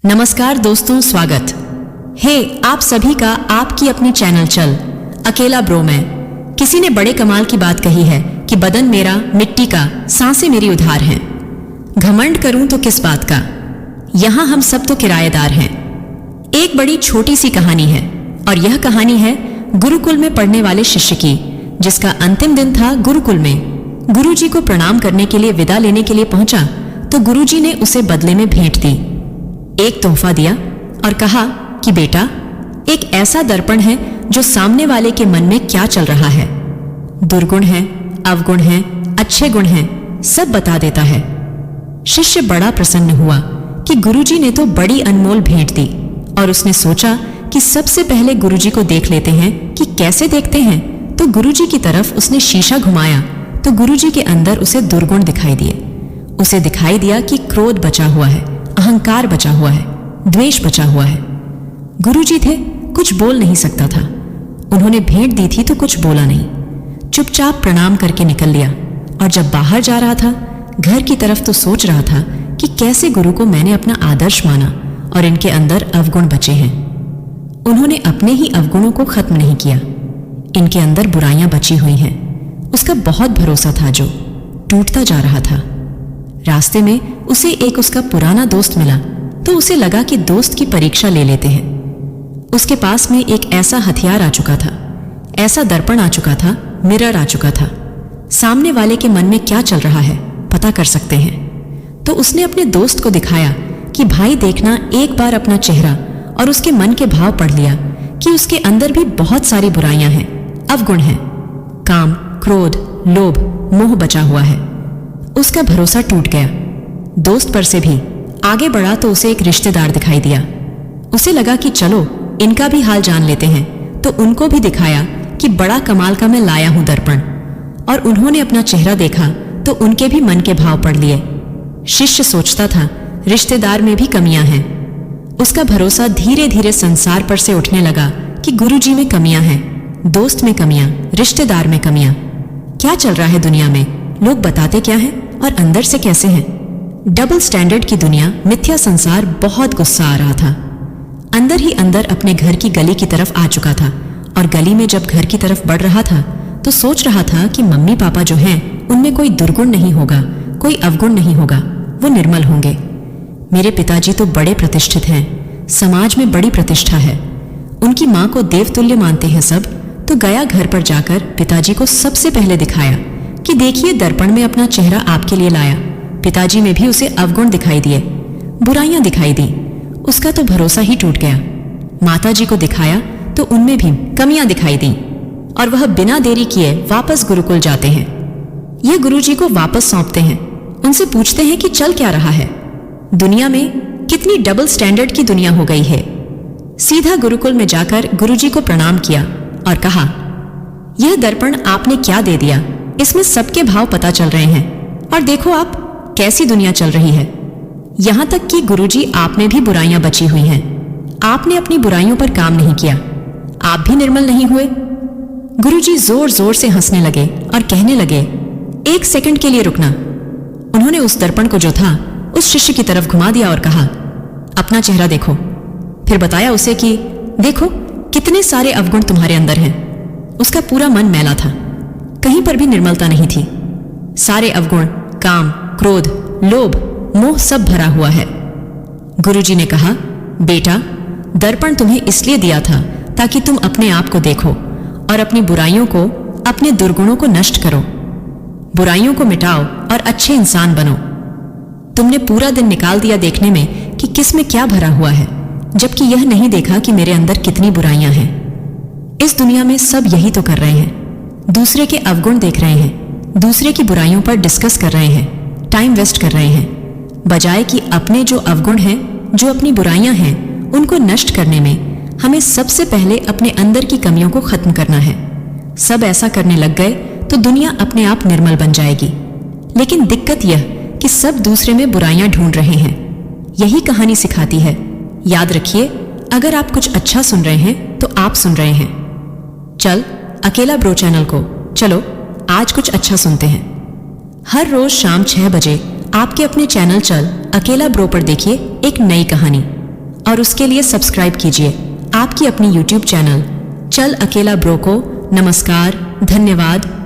नमस्कार दोस्तों, स्वागत है आप सभी का आपकी अपनी चैनल चल अकेला ब्रो में। किसी ने बड़े कमाल की बात कही है कि बदन मेरा मिट्टी का, सांसें मेरी उधार हैं। घमंड करूं तो किस बात का, यहां हम सब तो किराएदार हैं। एक बड़ी छोटी सी कहानी है और यह कहानी है गुरुकुल में पढ़ने वाले शिष्य की, जिसका अंतिम दिन था गुरुकुल में। गुरुजी को प्रणाम करने के लिए विदा लेने के लिए पहुंचा तो गुरुजी ने उसे बदले में भेंट दी, एक तोहफा दिया और कहा कि बेटा, एक ऐसा दर्पण है जो सामने वाले के मन में क्या चल रहा है, दुर्गुण है, अवगुण है, अच्छे गुण हैं, सब बता देता है। शिष्य बड़ा प्रसन्न हुआ कि गुरुजी ने तो बड़ी अनमोल भेंट दी और उसने सोचा कि सबसे पहले गुरुजी को देख लेते हैं कि कैसे देखते हैं। तो गुरुजी की तरफ उसने शीशा घुमाया तो गुरुजी के अंदर उसे दुर्गुण दिखाई दिए। उसे दिखाई दिया कि क्रोध बचा हुआ है, अहंकार बचा हुआ है, द्वेष बचा हुआ है। गुरुजी थे, कुछ बोल नहीं सकता था। उन्होंने भेंट दी थी तो कुछ बोला नहीं, चुपचाप प्रणाम करके निकल लिया। और जब बाहर जा रहा था घर की तरफ तो सोच रहा था कि कैसे गुरु को मैंने अपना आदर्श माना और इनके अंदर अवगुण बचे हैं। उन्होंने अपने ही अवगुणों को खत्म नहीं किया, इनके अंदर बुराइयां बची हुई हैं। उसका बहुत भरोसा था जो टूटता जा रहा था। रास्ते में उसे एक उसका पुराना दोस्त मिला तो उसे लगा कि दोस्त की परीक्षा ले लेते हैं। उसके पास में एक ऐसा हथियार आ चुका था, ऐसा दर्पण आ चुका था, मिरर आ चुका था। सामने वाले के मन में क्या चल रहा है पता कर सकते हैं। तो उसने अपने दोस्त को दिखाया कि भाई देखना, एक बार अपना चेहरा, और उसके मन के भाव पढ़ लिया कि उसके अंदर भी बहुत सारी बुराइयां हैं, अवगुण हैं, काम, क्रोध, लोभ, मोह बचा हुआ है। उसका भरोसा टूट गया। दोस्त पर से भी आगे बढ़ा तो उसे एक रिश्तेदार दिखाई दिया। उसे लगा कि चलो इनका भी हाल जान लेते हैं। तो उनको भी दिखाया कि बड़ा कमाल का मैं लाया हूं दर्पण, और उन्होंने अपना चेहरा देखा तो उनके भी मन के भाव पढ़ लिए। शिष्य सोचता था रिश्तेदार में भी कमियां हैं। उसका भरोसा धीरे धीरे संसार पर से उठने लगा कि गुरुजी में कमियां हैं, दोस्त में कमियां, रिश्तेदार में कमियां। क्या चल रहा है दुनिया में, लोग बताते क्या हैं और अंदर से कैसे हैं। डबल स्टैंडर्ड की दुनिया, मिथ्या संसार। बहुत गुस्सा आ रहा था। अंदर ही अंदर अपने घर की गली की तरफ आ चुका था और गली में जब घर की तरफ बढ़ रहा था तो सोच रहा था कि मम्मी पापा जो हैं उनमें कोई दुर्गुण नहीं होगा, कोई अवगुण नहीं होगा, वो निर्मल होंगे। मेरे पिताजी तो बड़े प्रतिष्ठित हैं, समाज में बड़ी प्रतिष्ठा है, उनकी माँ को देवतुल्य मानते हैं सब। तो गया घर पर जाकर पिताजी को सबसे पहले दिखाया कि देखिए दर्पण में अपना चेहरा आपके लिए लाया। पिताजी में भी उसे अवगुण दिखाई दिए, बुराइयां दिखाई दी। उसका तो भरोसा ही टूट गया। माताजी को दिखाया तो उनमें भी कमियां दिखाई दी और वह बिना देरी किए वापस गुरुकुल जाते हैं। यह गुरुजी को वापस सौंपते हैं, उनसे पूछते हैं कि चल क्या रहा है, दुनिया में कितनी डबल स्टैंडर्ड की दुनिया हो गई है। सीधा गुरुकुल में जाकर गुरुजी को प्रणाम किया और कहा, यह दर्पण आपने क्या दे दिया, इसमें सबके भाव पता चल रहे हैं और देखो आप कैसी दुनिया चल रही है। यहां तक कि गुरुजी आप में भी बुराइयां बची हुई हैं, आपने अपनी बुराइयों पर काम नहीं किया, आप भी निर्मल नहीं हुए। गुरुजी जोर जोर से हंसने लगे और कहने लगे, एक सेकंड के लिए रुकना। उन्होंने उस दर्पण को जो था उस शिष्य की तरफ घुमा दिया और कहा, अपना चेहरा देखो। फिर बताया उसे कि देखो कितने सारे अवगुण तुम्हारे अंदर हैं। उसका पूरा मन मैला था, कहीं पर भी निर्मलता नहीं थी। सारे अवगुण, काम, क्रोध, लोभ, मोह सब भरा हुआ है। गुरुजी ने कहा, बेटा, दर्पण तुम्हें इसलिए दिया था ताकि तुम अपने आप को देखो और अपनी बुराइयों को, अपने दुर्गुणों को नष्ट करो, बुराइयों को मिटाओ और अच्छे इंसान बनो। तुमने पूरा दिन निकाल दिया देखने में कि किस में क्या भरा हुआ है, जबकि यह नहीं देखा कि मेरे अंदर कितनी बुराइयां हैं। इस दुनिया में सब यही तो कर रहे हैं, दूसरे के अवगुण देख रहे हैं, दूसरे की बुराइयों पर डिस्कस कर रहे हैं, टाइम वेस्ट कर रहे हैं, बजाय कि अपने जो अवगुण हैं, जो अपनी बुराइयां हैं, उनको नष्ट करने में हमें सबसे पहले अपने अंदर की कमियों को खत्म करना है। सब ऐसा करने लग गए तो दुनिया अपने आप निर्मल बन जाएगी। लेकिन दिक्कत यह कि सब दूसरे में बुराइयां ढूंढ रहे हैं। यही कहानी सिखाती है। याद रखिए, अगर आप कुछ अच्छा सुन रहे हैं तो आप सुन रहे हैं। चल अकेला ब्रो चैनल को चलो आज कुछ अच्छा सुनते हैं। हर रोज शाम 6 बजे आपके अपने चैनल चल अकेला ब्रो पर देखिए एक नई कहानी। और उसके लिए सब्सक्राइब कीजिए आपकी अपनी YouTube चैनल चल अकेला ब्रो को। नमस्कार, धन्यवाद।